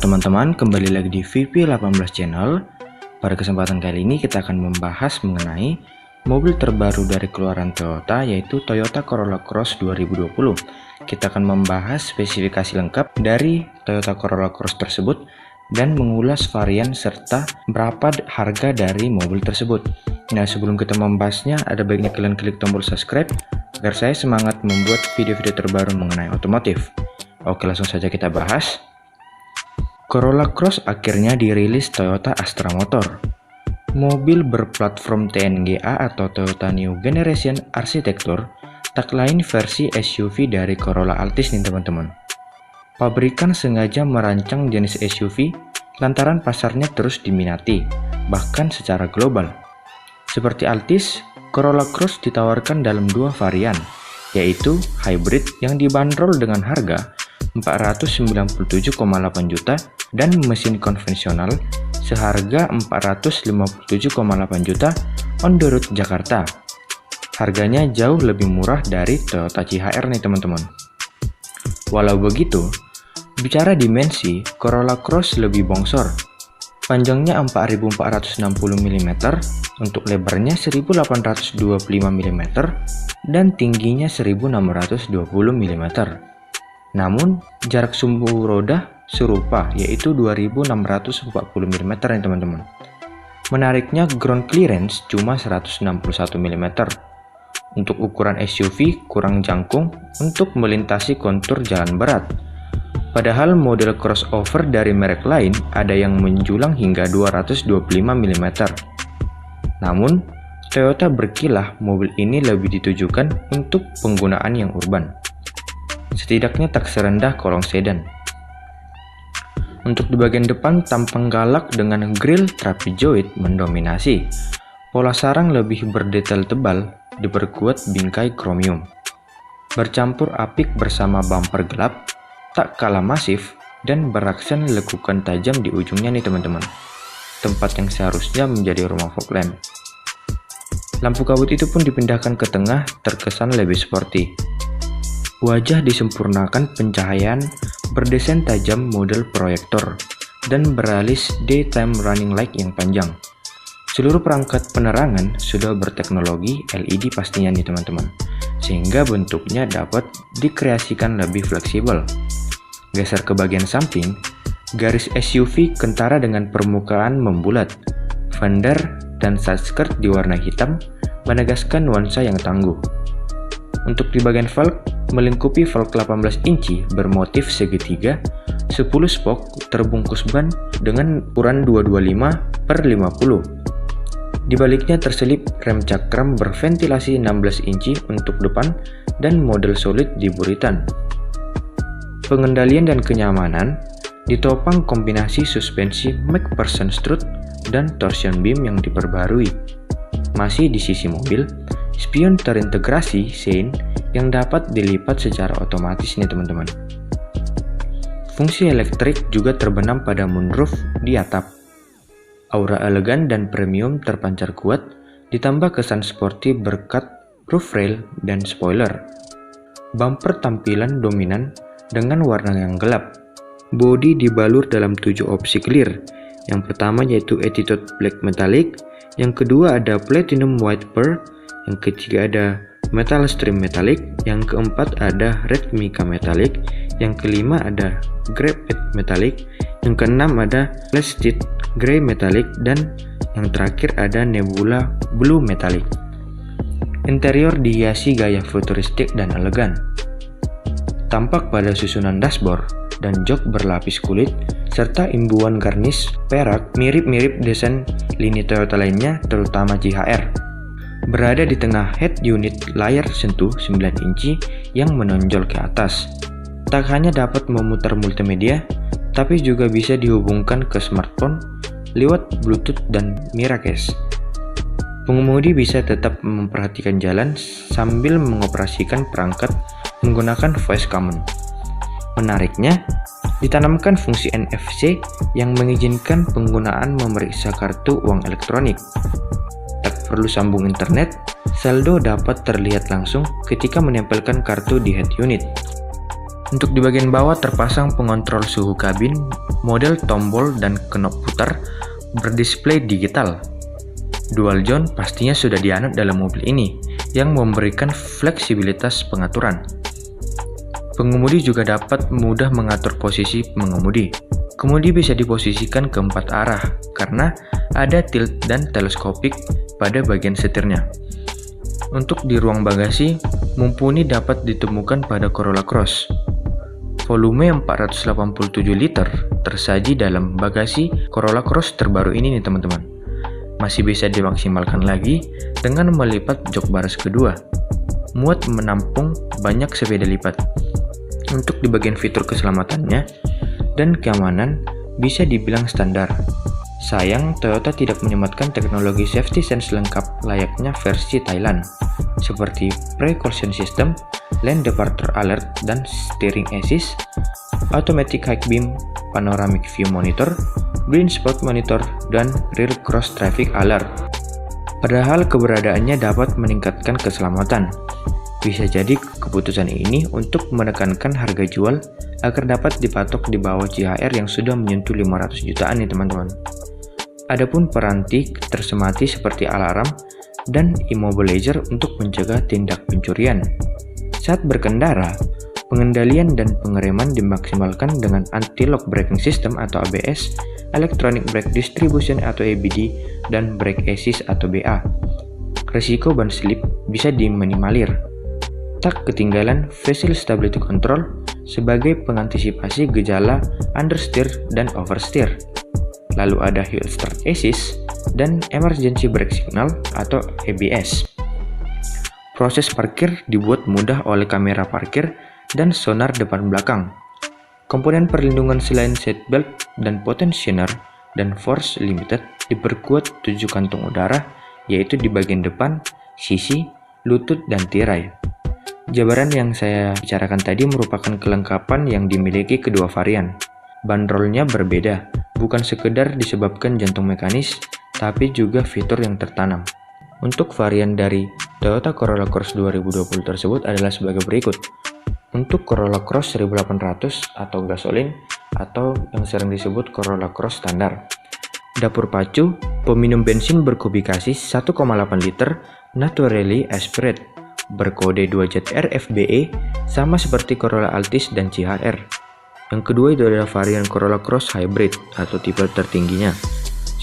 teman-teman, kembali lagi di VP18 Channel. Pada kesempatan kali ini kita akan membahas mengenai mobil terbaru dari keluaran Toyota, yaitu Toyota Corolla Cross 2020. Kita akan membahas spesifikasi lengkap dari Toyota Corolla Cross tersebut dan mengulas varian serta berapa harga dari mobil tersebut. Nah, sebelum kita membahasnya, ada baiknya kalian klik tombol subscribe agar saya semangat membuat video-video terbaru mengenai otomotif. Oke, langsung saja kita bahas. Corolla Cross akhirnya dirilis Toyota Astra Motor. Mobil berplatform TNGA atau Toyota New Generation Architecture tak lain versi SUV dari Corolla Altis nih teman-teman. Pabrikan sengaja merancang jenis SUV lantaran pasarnya terus diminati, bahkan secara global. Seperti Altis, Corolla Cross ditawarkan dalam dua varian, yaitu hybrid yang dibanderol dengan harga 497,8 juta dan mesin konvensional seharga 457,8 juta on the road Jakarta. Harganya jauh lebih murah dari Toyota CHR nih teman-teman. Walau begitu, bicara dimensi, Corolla Cross lebih bongsor. Panjangnya 4460 mm, untuk lebarnya 1825 mm, dan tingginya 1620 mm. Namun, jarak sumbu roda serupa, yaitu 2640 mm nih teman-teman. Menariknya, ground clearance cuma 161 mm. Untuk ukuran SUV kurang jangkung untuk melintasi kontur jalan berat. Padahal model crossover dari merek lain ada yang menjulang hingga 225 mm. Namun, Toyota berkilah mobil ini lebih ditujukan untuk penggunaan yang urban. Setidaknya tak serendah kolong sedan. Untuk di bagian depan, tampang galak dengan grill trapezoid mendominasi. Pola sarang lebih berdetail tebal, diperkuat bingkai kromium. Bercampur apik bersama bumper gelap, tak kalah masif, dan beraksen lekukan tajam di ujungnya nih teman-teman. Tempat yang seharusnya menjadi rumah fog lamp. Lampu kabut itu pun dipindahkan ke tengah, terkesan lebih sporty. Wajah disempurnakan pencahayaan berdesain tajam model proyektor dan beralis daytime running light yang panjang. Seluruh perangkat penerangan sudah berteknologi LED pastinya nih teman-teman, sehingga bentuknya dapat dikreasikan lebih fleksibel. Geser ke bagian samping, garis SUV kentara dengan permukaan membulat. Fender dan side skirt diwarna hitam menegaskan nuansa yang tangguh. Untuk di bagian velg, melingkupi velg 18 inci bermotif segitiga, 10 spok terbungkus ban dengan ukuran 225/50. Di baliknya terselip rem cakram berventilasi 16 inci untuk depan dan model solid di buritan. Pengendalian dan kenyamanan ditopang kombinasi suspensi McPherson strut dan torsion beam yang diperbarui. Masih di sisi mobil, spion terintegrasi sein yang dapat dilipat secara otomatis nih teman-teman. Fungsi elektrik juga terbenam pada moonroof di atap. Aura elegan dan premium terpancar kuat, ditambah kesan sporty berkat roof rail dan spoiler. Bumper tampilan dominan dengan warna yang gelap. Bodi dibalur dalam 7 opsi clear. Yang pertama yaitu Attitude Black Metallic, yang kedua ada Platinum White Pearl, yang ketiga ada Metal Stream Metallic, yang keempat ada Red Mica Metallic, yang kelima ada Graphite Metallic, yang keenam ada Plastic Grey Metallic, dan yang terakhir ada Nebula Blue Metallic. Interior dihiasi gaya futuristik dan elegan. Tampak pada susunan dashboard dan jok berlapis kulit, serta imbuhan garnish perak mirip-mirip desain lini Toyota lainnya, terutama CHR. Berada di tengah head unit layar sentuh 9 inci yang menonjol ke atas. Tak hanya dapat memutar multimedia, tapi juga bisa dihubungkan ke smartphone lewat Bluetooth dan Miracast. Pengemudi bisa tetap memperhatikan jalan sambil mengoperasikan perangkat menggunakan voice command. Menariknya, ditanamkan fungsi NFC yang mengizinkan penggunaan memeriksa kartu uang elektronik. Tak perlu sambung internet, saldo dapat terlihat langsung ketika menempelkan kartu di head unit. Untuk di bagian bawah terpasang pengontrol suhu kabin, model tombol dan knop putar berdisplay digital. Dual zone pastinya sudah dianut dalam mobil ini, yang memberikan fleksibilitas pengaturan. Pengemudi juga dapat mudah mengatur posisi pengemudi. Kemudi bisa diposisikan ke 4 arah, karena ada tilt dan teleskopik pada bagian setirnya. Untuk di ruang bagasi, mumpuni dapat ditemukan pada Corolla Cross. Volume 487 liter tersaji dalam bagasi Corolla Cross terbaru ini nih teman-teman. Masih bisa dimaksimalkan lagi dengan melipat jok baris kedua. Muat menampung banyak sepeda lipat. Untuk di bagian fitur keselamatannya dan keamanan bisa dibilang standar. Sayang, Toyota tidak menyematkan teknologi safety sense lengkap layaknya versi Thailand, seperti precaution system, lane departure alert dan steering assist, automatic high beam, panoramic view monitor, blind spot monitor, dan rear cross traffic alert. Padahal keberadaannya dapat meningkatkan keselamatan. Bisa jadi keputusan ini untuk menekankan harga jual agar dapat dipatok di bawah CHR yang sudah menyentuh 500 jutaan nih teman-teman. Adapun peranti tersemati seperti alarm dan immobilizer untuk mencegah tindak pencurian. Saat berkendara, pengendalian dan pengereman dimaksimalkan dengan anti-lock braking system atau ABS, electronic brake distribution atau EBD, dan brake assist atau BA. Risiko ban slip bisa diminimalir. Tak ketinggalan vehicle stability control sebagai pengantisipasi gejala understeer dan oversteer. Lalu ada hill start assist dan emergency brake signal atau EBS. Proses parkir dibuat mudah oleh kamera parkir dan sonar depan belakang. Komponen perlindungan selain seatbelt dan potensioner dan force limited diperkuat 7 kantung udara, yaitu di bagian depan, sisi, lutut, dan tirai. Jabaran yang saya bicarakan tadi merupakan kelengkapan yang dimiliki kedua varian. Bandrolnya berbeda, bukan sekedar disebabkan jantung mekanis, tapi juga fitur yang tertanam. Untuk varian dari Toyota Corolla Cross 2020 tersebut adalah sebagai berikut. Untuk Corolla Cross 1800 atau gasolin, atau yang sering disebut Corolla Cross standar. Dapur pacu, peminum bensin berkubikasi 1,8 liter, naturally aspirated, berkode 2Jet RFBE, sama seperti Corolla Altis dan CHR. Yang kedua itu adalah varian Corolla Cross Hybrid atau tipe tertingginya.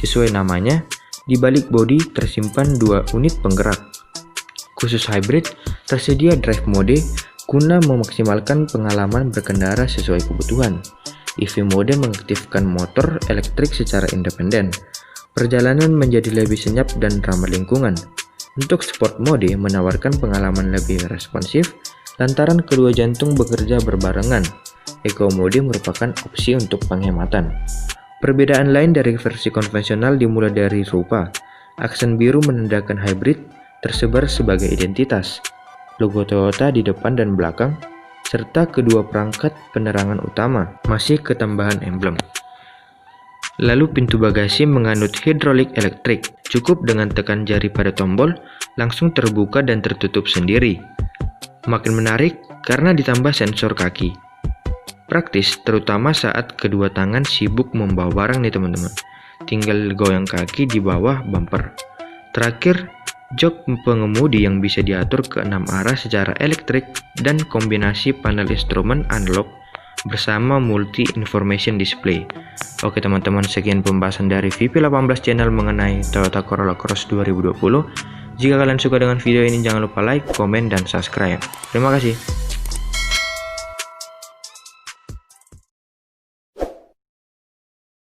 Sesuai namanya, di balik bodi tersimpan 2 unit penggerak. Khusus hybrid, tersedia drive mode guna memaksimalkan pengalaman berkendara sesuai kebutuhan. EV mode mengaktifkan motor elektrik secara independen. Perjalanan menjadi lebih senyap dan ramah lingkungan. Untuk sport mode menawarkan pengalaman lebih responsif lantaran kedua jantung bekerja berbarengan. Eco mode merupakan opsi untuk penghematan. Perbedaan lain dari versi konvensional dimulai dari rupa. Aksen biru menandakan hybrid tersebar sebagai identitas. Logo Toyota di depan dan belakang, serta kedua perangkat penerangan utama masih ketambahan emblem. Lalu pintu bagasi menganut hidrolik elektrik. Cukup dengan tekan jari pada tombol, langsung terbuka dan tertutup sendiri. Makin menarik karena ditambah sensor kaki. Praktis, terutama saat kedua tangan sibuk membawa barang nih teman-teman. Tinggal goyang kaki di bawah bumper. Terakhir, jok pengemudi yang bisa diatur ke 6 arah secara elektrik dan kombinasi panel instrumen analog bersama multi information display. Oke teman-teman, sekian pembahasan dari VP18 channel mengenai Toyota Corolla Cross 2020. Jika kalian suka dengan video ini, jangan lupa like, komen, dan subscribe. Terima kasih.